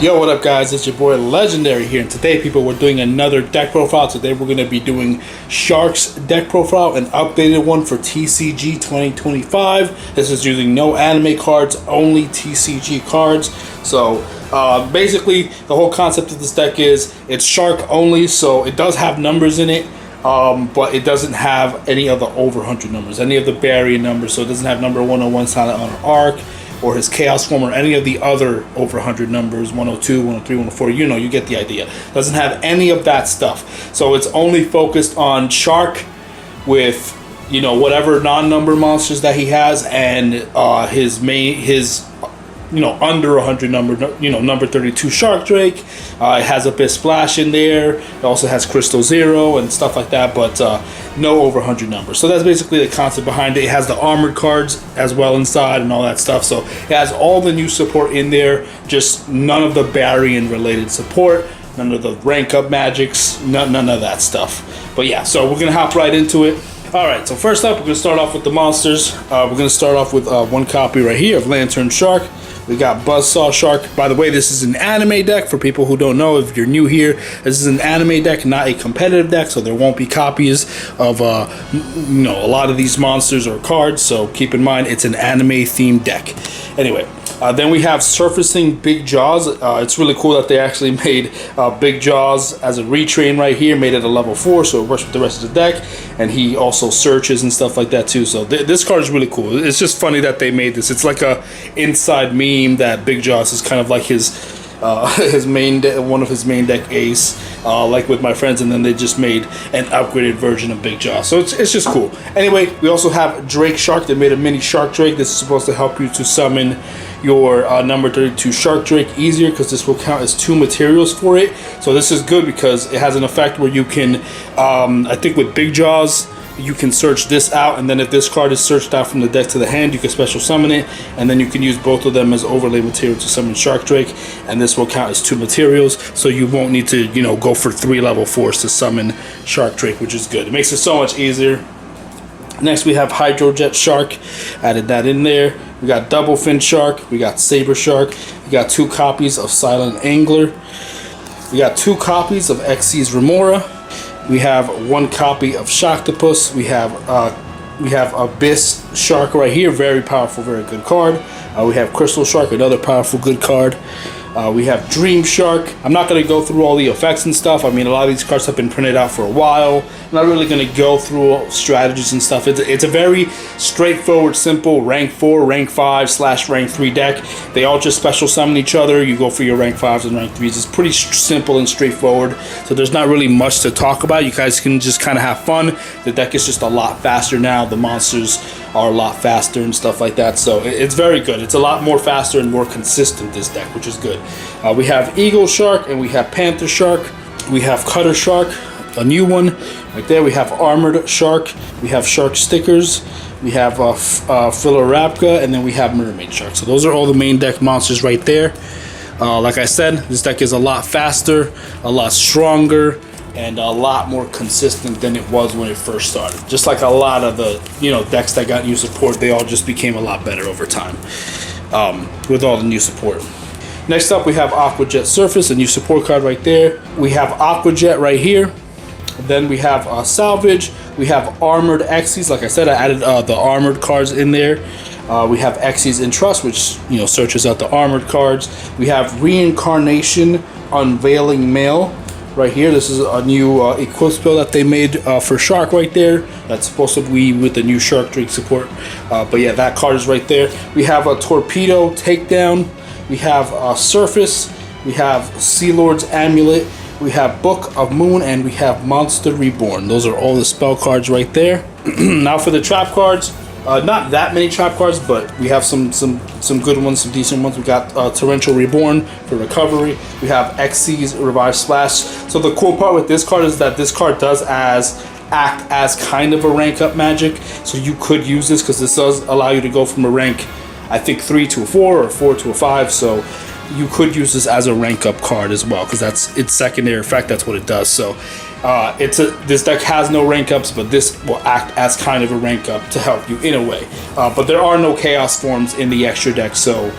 Yo, what up guys, it's your boy Legendary here, and today people, we're doing another deck profile. Today we're going to be doing Shark's deck profile, an updated one for TCG 2025. This is using no anime cards, only TCG cards. So basically the whole concept of this deck is it's Shark only, so it does have numbers in it, but it doesn't have any of the over 100 numbers, any of the Barian numbers. So it doesn't have number 101 Silent Honor Arc, or his Chaos Form, or any of the other over 100 numbers, 102, 103, 104, you know, you get the idea. Doesn't have any of that stuff. So it's only focused on Shark with, you know, whatever non-number monsters that he has, and his you know, under 100 number, you know, number 32 Shark Drake. It has Abyss Splash in there. It also has Crystal Zero and stuff like that, but no over 100 numbers. So that's basically the concept behind it. It has the armored cards as well inside and all that stuff. So it has all the new support in there, just none of the Barian related support, none of the rank up magics, none of that stuff. But yeah, so we're gonna hop right into it. Alright, so first up, we're going to start off with the monsters. We're going to start off with one copy right here of Lantern Shark. We got Buzzsaw Shark. By the way, this is an anime deck. For people who don't know, if you're new here, this is an anime deck, not a competitive deck, so there won't be copies of you know, a lot of these monsters or cards, so keep in mind it's an anime themed deck. Anyway, then we have Surfacing Big Jaws. It's really cool that they actually made Big Jaws as a retrain right here, made it a level 4, so it works with the rest of the deck, and he also searches and stuff like that too. So this card is really cool. It's just funny that they made this. It's like a inside meme that Big Jaws is kind of like his one of his main deck ace, like with my friends, and then they just made an upgraded version of Big Jaw. So it's just cool. Anyway, we also have Drake Shark. They made a mini Shark Drake. This is supposed to help you to summon your number 32 Shark Drake easier, because this will count as 2 materials for it. So this is good because it has an effect where you can, I think with Big Jaws, you can search this out, and then if this card is searched out from the deck to the hand, you can special summon it, and then you can use both of them as overlay material to summon Shark Drake, and this will count as 2 materials, so you won't need to, you know, go for 3 level 4s to summon Shark Drake, which is good. It makes it so much easier. Next we have Hydrojet Shark, added that in there. We got Double Fin Shark, we got Saber Shark, we got 2 copies of Silent Angler, we got 2 copies of Xyz Remora, we have 1 copy of Shocktopus, we have Abyss Shark right here, very powerful, very good card. We have Crystal Shark, another powerful, good card. We have Dream Shark. I'm not going to go through all the effects and stuff. I mean, a lot of these cards have been printed out for a while. I'm not really going to go through strategies and stuff. It's a very straightforward, simple rank 4, rank 5 / rank 3 deck. They all just special summon each other. You go for your rank 5s and rank 3s. It's pretty simple and straightforward. So there's not really much to talk about. You guys can just kind of have fun. The deck is just a lot faster now. The monsters are a lot faster and stuff like that. So it's very good. It's a lot more faster and more consistent, this deck, which is good. We have Eagle Shark, and we have Panther Shark. We have Cutter Shark, a new one right there. We have Armored Shark. We have Shark Stickers. We have Philarapka, and then we have Mermaid Shark. So those are all the main deck monsters right there. Like I said, this deck is a lot faster, a lot stronger, and a lot more consistent than it was when it first started. Just like a lot of the, you know, decks that got new support, they all just became a lot better over time with all the new support. Next up, we have Aquajet Surface, a new support card right there. We have Aquajet right here. Then we have Salvage. We have Armored Xyz. Like I said, I added the armored cards in there. We have Xyz Entrust, which, you know, searches out the armored cards. We have Reincarnation Unveiling Mail right here. This is a new equip spell that they made for Shark right there. That's supposed to be with the new Shark Drake support. But yeah, that card is right there. We have a Torpedo Takedown. We have Surface, we have Sea Lord's Amulet, we have Book of Moon, and we have Monster Reborn. Those are all the spell cards right there. Now for the trap cards, not that many trap cards, but we have some good ones, some decent ones. We got Torrential Reborn for recovery. We have Xyz Revive Splash. So the cool part with this card is that this card does act as kind of a rank up magic. So you could use this because this does allow you to go from a rank, I think, 3 to a 4 or 4 to a 5, so you could use this as a rank up card as well, because that's its secondary effect. That's what it does. So this deck has no rank ups, but this will act as kind of a rank up to help you in a way. But there are no chaos forms in the extra deck, so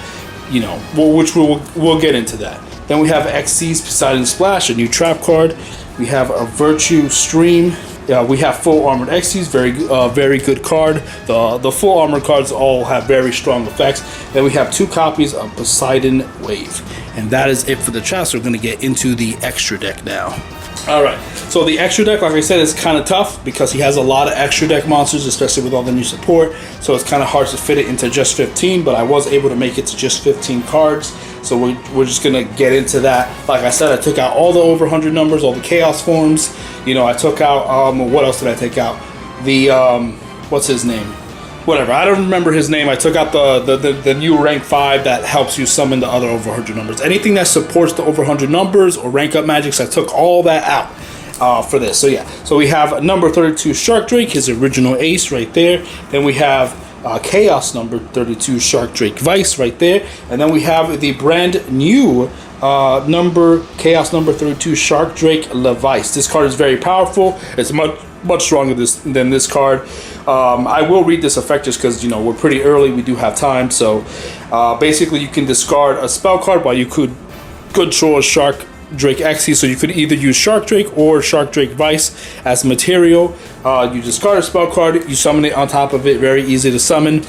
you know, which we'll get into that. Then we have Xyz Poseidon Splash, a new trap card. We have a Virtue Stream. We have full armored Xyz, very good card. The full armor cards all have very strong effects. Then we have 2 copies of Poseidon Wave, and that is it for the chat. So we're going to get into the extra deck now. All right, so the extra deck, like I said, is kind of tough because he has a lot of extra deck monsters, especially with all the new support. So it's kind of hard to fit it into just 15, but I was able to make it to just 15 cards. So we're just gonna get into that. Like I said, I took out all the over 100 numbers, all the chaos forms. You know, I took out what else did I take out? The what's his name? Whatever, I don't remember his name. I took out the new rank 5 that helps you summon the other over 100 numbers. Anything that supports the over 100 numbers or rank up magics, I took all that out for this. So yeah, so we have number 32 Shark Drake, his original ace right there. Then we have Chaos number 32 Shark Drake Vice right there. And then we have the brand new Chaos number 32 Shark Drake Levice. This card is very powerful. It's much stronger than this card. I will read this effect just because, you know, we're pretty early. We do have time. So basically you can discard a spell card while you could control a Shark Drake Xyz. So you could either use Shark Drake or Shark Drake Vice as material. You discard a spell card, you summon it on top of it. Very easy to summon.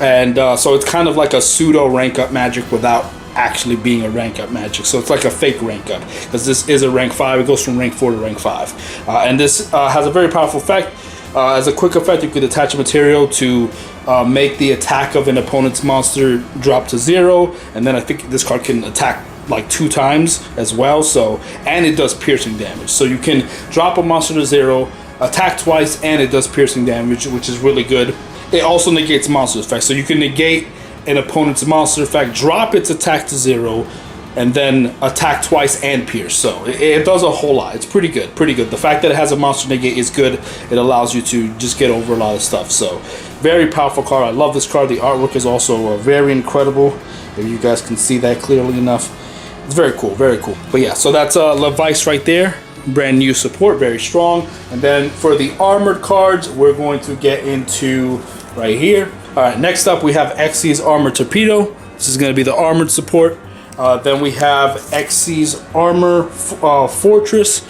And so it's kind of like a pseudo rank up magic without actually being a rank up magic. So it's like a fake rank up because this is a rank 5. It goes from rank 4 to rank 5. And this has a very powerful effect. As a quick effect, you could attach a material to make the attack of an opponent's monster drop to 0. And then I think this card can attack like 2 times as well. So, and it does piercing damage. So you can drop a monster to 0, attack twice, and it does piercing damage, which is really good. It also negates monster effects. So you can negate an opponent's monster effect, drop its attack to 0, and then attack twice and pierce. So it does a whole lot. It's pretty good, pretty good. The fact that it has a monster negate is good. It allows you to just get over a lot of stuff. So very powerful card. I love this card. The artwork is also very incredible. If you guys can see that clearly enough. It's very cool, very cool. But yeah, so that's Levice right there. Brand new support, very strong. And then for the armored cards, we're going to get into right here. All right, next up we have Xyz Armor Torpedo. This is going to be the armored support. Then we have Xyz Armor Fortress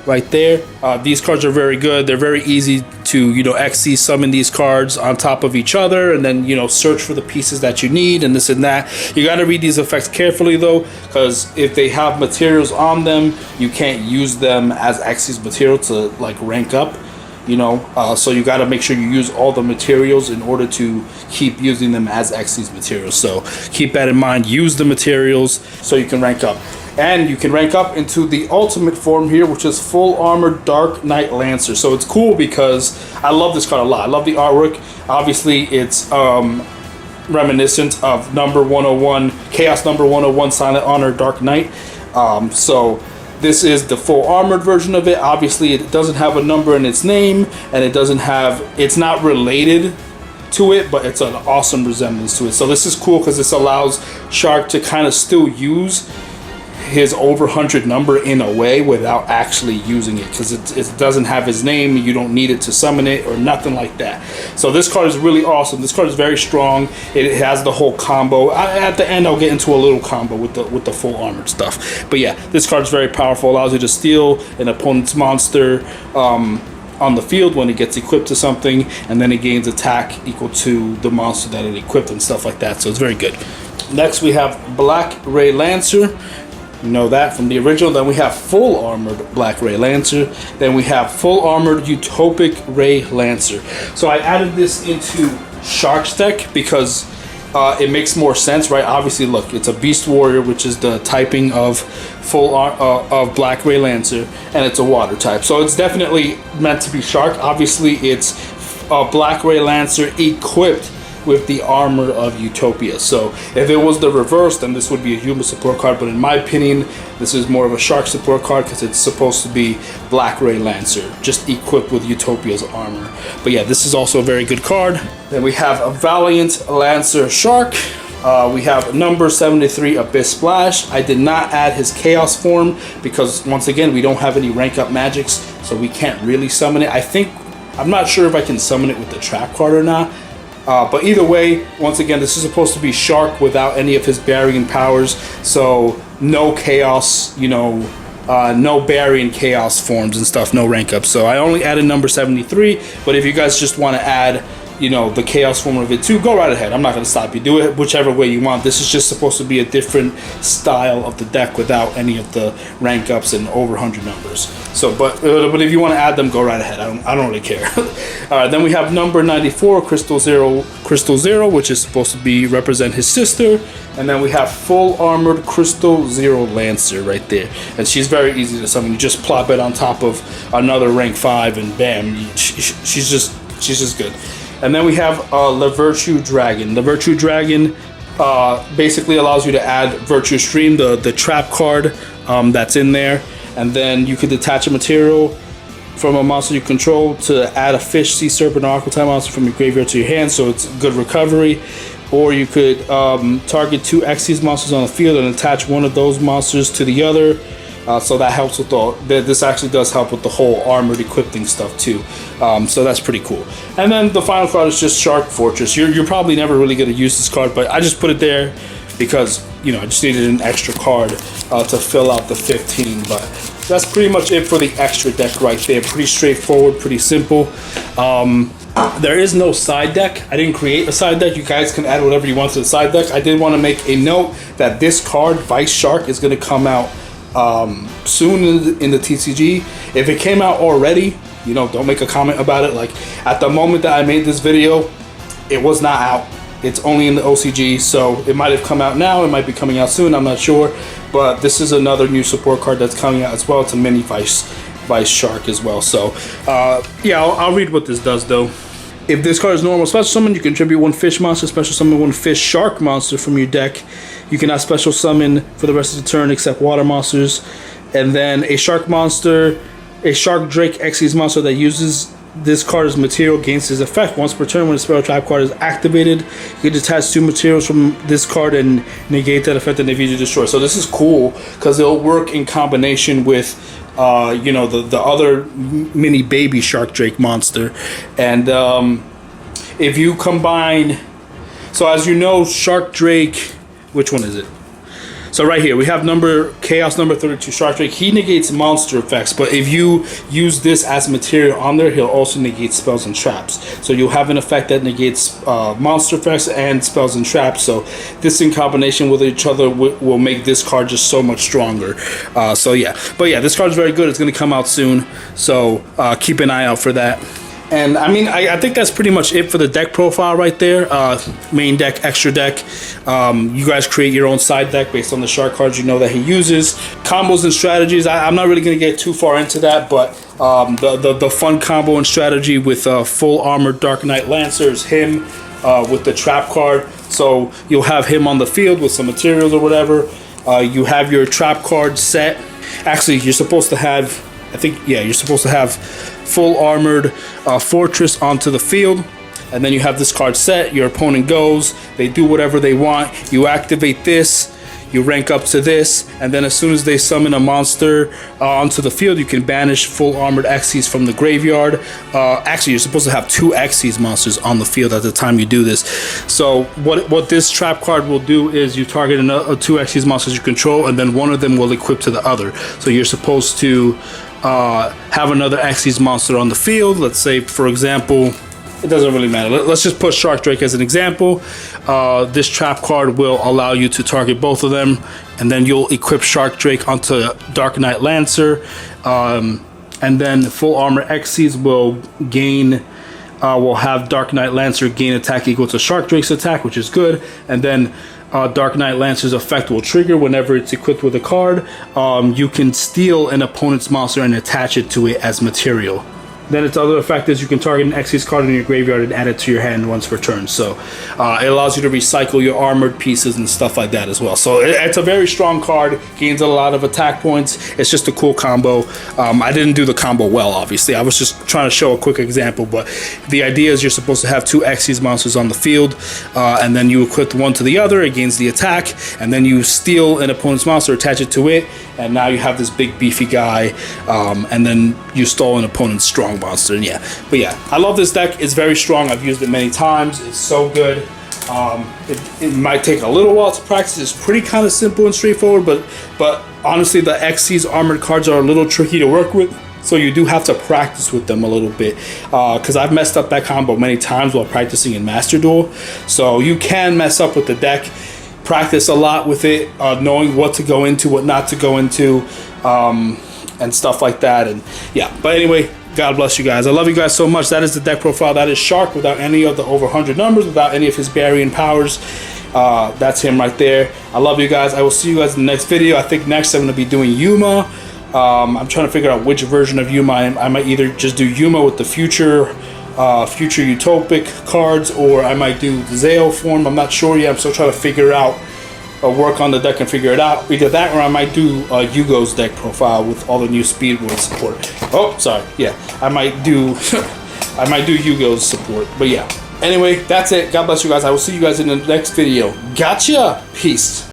right there. These cards are very good. They're very easy to, you know, Xyz summon these cards on top of each other and then, you know, search for the pieces that you need and this and that. You got to read these effects carefully though, because if they have materials on them, you can't use them as Xyz material to like rank up. You know, so you got to make sure you use all the materials in order to keep using them as Xyz materials. So keep that in mind. Use the materials so you can rank up. And you can rank up into the ultimate form here, which is full armored Dark Knight Lancer. So it's cool because I love this card a lot. I love the artwork. Obviously, it's reminiscent of number 101, Chaos number 101, Silent Honor Dark Knight. So this is the full armored version of it. Obviously, it doesn't have a number in its name, and it's not related to it, but it's an awesome resemblance to it. So this is cool because this allows Shark to kind of still use his over 100 number in a way without actually using it, because it doesn't have his name. You don't need it to summon it or nothing like that. So this card is really awesome. This card is very strong. It has the whole combo. At the end I'll get into a little combo with the full armored stuff, but yeah, this card is very powerful. Allows you to steal an opponent's monster on the field when it gets equipped to something, and then it gains attack equal to the monster that it equipped and stuff like that. So it's very good. Next we have Black Ray Lancer. You know that from the original. Then we have full armored Black Ray Lancer. Then we have full armored Utopic Ray Lancer. So I added this into Shark's deck because it makes more sense, right? Obviously, look, it's a Beast Warrior, which is the typing of of Black Ray Lancer, and it's a water type. So it's definitely meant to be Shark. Obviously, it's Black Ray Lancer equipped with the armor of Utopia. So if it was the reverse, then this would be a human support card, but in my opinion this is more of a Shark support card because it's supposed to be Black Ray Lancer just equipped with Utopia's armor. But yeah, this is also a very good card. Then we have a Valiant Lancer Shark. We have number 73 Abyss Splash. I did not add his Chaos form because once again we don't have any rank up magics, so we can't really summon it. I'm not sure if I can summon it with the trap card or not. But either way, once again, this is supposed to be Shark without any of his Barian powers. So no chaos, you know, no Barian chaos forms and stuff, no rank up. So I only added number 73, but if you guys just want to add, you know, the chaos form of it too, go right ahead. I'm not going to stop you. Do it whichever way you want. This is just supposed to be a different style of the deck without any of the rank ups and over 100 numbers. So, but if you want to add them, go right ahead. I don't really care. All right, then we have number 94, Crystal Zero, which is supposed to be represent his sister. And then we have full armored Crystal Zero Lancer right there. And she's very easy to summon. You just plop it on top of another rank 5 and bam, she's just good. And then we have Le Virtue Dragon. The Virtue Dragon basically allows you to add Virtue Stream, the trap card that's in there. And then you could detach a material from a monster you control to add a fish, sea serpent, or aqua type monster from your graveyard to your hand, so it's good recovery. Or you could target 2 Xyz monsters on the field and attach one of those monsters to the other. So that helps with this actually does help with the whole armored equipping stuff too. So that's pretty cool. And then the final card is just Shark Fortress. You're probably never really going to use this card, but I just put it there because, you know, I just needed an extra card to fill out the 15. But that's pretty much it for the extra deck right there. Pretty straightforward, pretty simple. There is no side deck. I didn't create a side deck. You guys can add whatever you want to the side deck. I did want to make a note that this card, Vice Shark, is going to come out soon in the TCG. If it came out already, you know, don't make a comment about it. Like, at the moment that I made this video, it was not out. It's only in the OCG, so it might have come out now. It might be coming out soon, I'm not sure. But this is another new support card that's coming out as well. It's a mini Vice Shark as well. So yeah, I'll read what this does though. If this card is normal special summon, you contribute 1 fish monster, special summon 1 fish shark monster from your deck. You cannot special summon for the rest of the turn except water monsters. And then a shark monster, a shark drake Xyz monster that uses this card as material gains his effect once per turn when the spell trap card is activated. You can detach 2 materials from this card and negate that effect and if you destroy. So this is cool because it'll work in combination with you know, the other mini baby shark drake monster. And if you combine, so as you know, shark drake, which one is it? So right here we have chaos number 32, Shark Drake. He negates monster effects, but if you use this as material on there, he'll also negate spells and traps. So you'll have an effect that negates monster effects and spells and traps. So this in combination with each other will make this card just so much stronger. So yeah, but yeah, this card is very good. It's going to come out soon, so keep an eye out for that. And I mean, I think that's pretty much it for the deck profile right there. Main deck, extra deck. You guys create your own side deck based on the shark cards you know that he uses. Combos and strategies. I'm not really going to get too far into that, but the fun combo and strategy with full armored Dark Knight Lancer is him with the trap card. So you'll have him on the field with some materials or whatever. You have your trap card set. Actually, you're supposed to have, I think, yeah, you're supposed to have full armored fortress onto the field, and then you have this card set. Your opponent goes, they do whatever they want, you activate this, you rank up to this, and then as soon as they summon a monster onto the field, you can banish full armored Xyz from the graveyard. Actually, you're supposed to have 2 Xyz monsters on the field at the time you do this. So what this trap card will do is you target 2 Xyz monsters you control, and then one of them will equip to the other. So you're supposed to have another Xyz monster on the field. Let's say, for example, it doesn't really matter. Let's just put Shark Drake as an example. This trap card will allow you to target both of them, and then you'll equip Shark Drake onto Dark Knight Lancer, and then full armor Xyz will gain. Will have Dark Knight Lancer gain attack equal to Shark Drake's attack, which is good, and then Dark Knight Lancer's effect will trigger whenever it's equipped with a card. You can steal an opponent's monster and attach it to it as material. Then its other effect is you can target an Xyz card in your graveyard and add it to your hand once per turn. So it allows you to recycle your armored pieces and stuff like that as well. So it's a very strong card, gains a lot of attack points. It's just a cool combo. I didn't do the combo well, obviously. I was just trying to show a quick example, but the idea is you're supposed to have 2 Xyz monsters on the field, and then you equip one to the other, it gains the attack, and then you steal an opponent's monster, attach it to it, and now you have this big beefy guy, and then you stole an opponent's strong monster. And yeah, but yeah, I love this deck. It's very strong. I've used it many times. It's so good. It might take a little while to practice. It's pretty kind of simple and straightforward, but honestly, the XC's armored cards are a little tricky to work with. So you do have to practice with them a little bit, because I've messed up that combo many times while practicing in Master Duel. So you can mess up with the deck. Practice a lot with it, knowing what to go into, what not to go into, and stuff like that. And yeah, but anyway, God bless you guys. I love you guys so much. That is the deck profile. That is Shark without any of the over 100 numbers, without any of his Barian powers. That's him right there. I love you guys. I will see you guys in the next video. I think next I'm going to be doing Yuma. I'm trying to figure out which version of Yuma. I might either just do Yuma with the future utopic cards, or I might do the Zeo form. I'm not sure yet. I'm still trying to figure out, work on the deck and figure it out. Either that, or I might do Yugo's deck profile with all the new Speedboard support. Oh, sorry. Yeah, I might do I might do Yugo's support. But yeah. Anyway, that's it. God bless you guys. I will see you guys in the next video. Gotcha. Peace.